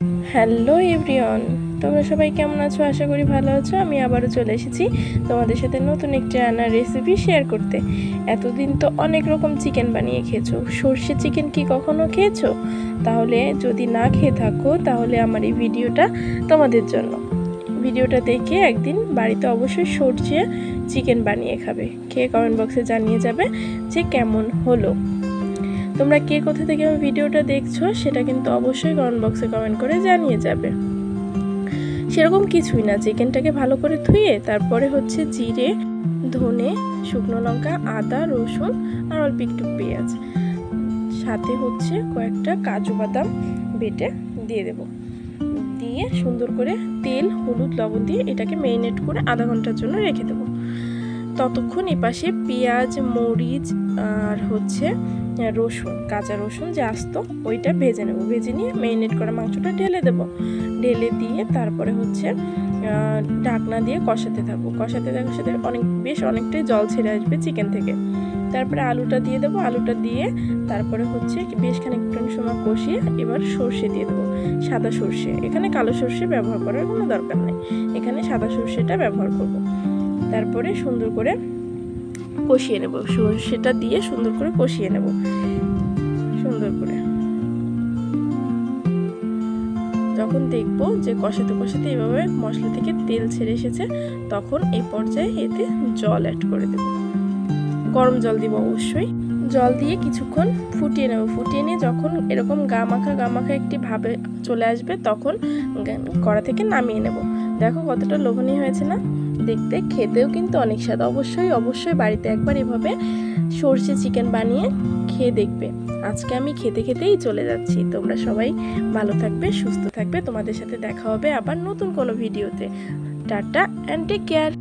Hello everyone, তোমরা সবাই কেমন আছো? আশা করি ভালো আছো। আমি আবারও চলে এসেছি তোমাদের সাথে নতুন একটি রান্নার রেসিপি শেয়ার করতে। এতদিন তো অনেক রকম চিকেন বানিয়ে খেয়েছো। সর্ষে চিকেন কি কখনো খেয়েছো? তাহলে যদি না খেয়ে থাকো তাহলে আমার এই ভিডিওটা তোমাদের জন্য। ভিডিওটা দেখে একদিন বাড়িতে অবশ্যই সর্ষে চিকেন বানিয়ে খাবে, খেয়ে কমেন্ট বক্সে জানিয়ে যাবে যে কেমন হলো। তোমরা কে কোথা থেকে ভিডিওটা দেখছো সেটা কিন্তু অবশ্যই কমেন্ট বক্সে কমেন্ট করে জানিয়ে যাবে। সেরকম কিছুই না, চিকেনটাকে ভালো করে ধুয়ে তারপরে হচ্ছে জিরে, ধনে, শুকনো লঙ্কা, আদা, রসুন আর অল্প একটু পেঁয়াজ, সাথে হচ্ছে কয়েকটা কাজু বাদাম বেটে দিয়ে দেব। দিয়ে সুন্দর করে তেল, হলুদ, লবণ দিয়ে এটাকে ম্যারিনেট করে আধা ঘন্টার জন্য রেখে দেবো। ততক্ষণ এপাশে পেঁয়াজ, মরিচ আর হচ্ছে রসুন, কাঁচা রসুন যে আস্ত ওইটা ভেজে নেব। ভেজে নিয়ে ম্যারিনেট করা মাংসটা ঢেলে দেবো। ঢেলে দিয়ে তারপরে হচ্ছে ঢাকনা দিয়ে কষাতে থাকবো। কষাতে অনেকটাই জল ছেড়ে আসবে চিকেন থেকে। তারপরে আলুটা দিয়ে দেবো। আলুটা দিয়ে তারপরে হচ্ছে বেশ খানিকটা সময় কষিয়ে এবার সর্ষে দিয়ে দেবো, সাদা সর্ষে। এখানে কালো সর্ষে ব্যবহার করার কোনো দরকার নেই, এখানে সাদা সর্ষেটা ব্যবহার করব। তারপরে সুন্দর করে কষিয়ে নেব, সর্ষেটা দিয়ে সুন্দর করে কষিয়ে নেব। সুন্দর করে যখন দেখবো যে কষাতে কষাতে এভাবে মশলা থেকে তেল ছেড়ে এসেছে, তখন এই পর্যায়ে এতে জল অ্যাড করে দেব। গরম জল দিব অবশ্যই। জল দিয়ে কিছুক্ষণ ফুটিয়ে নেব। ফুটিয়ে নিয়ে যখন এরকম গা মাখা একটি ভাবে চলে আসবে, তখন কড়া থেকে নামিয়ে নেব। দেখো কতটা লোভনীয় হয়েছে না দেখতে, খেতেও কিন্তু অনেক স্বাদ। অবশ্যই বাড়িতে একবার এভাবে সর্ষে চিকেন বানিয়ে খেয়ে দেখবে। আজকে আমি খেতেই চলে যাচ্ছি। তোমরা সবাই ভালো থাকবে, সুস্থ থাকবে। তোমাদের সাথে দেখা হবে আবার নতুন কোনো ভিডিওতে। Tata and take care.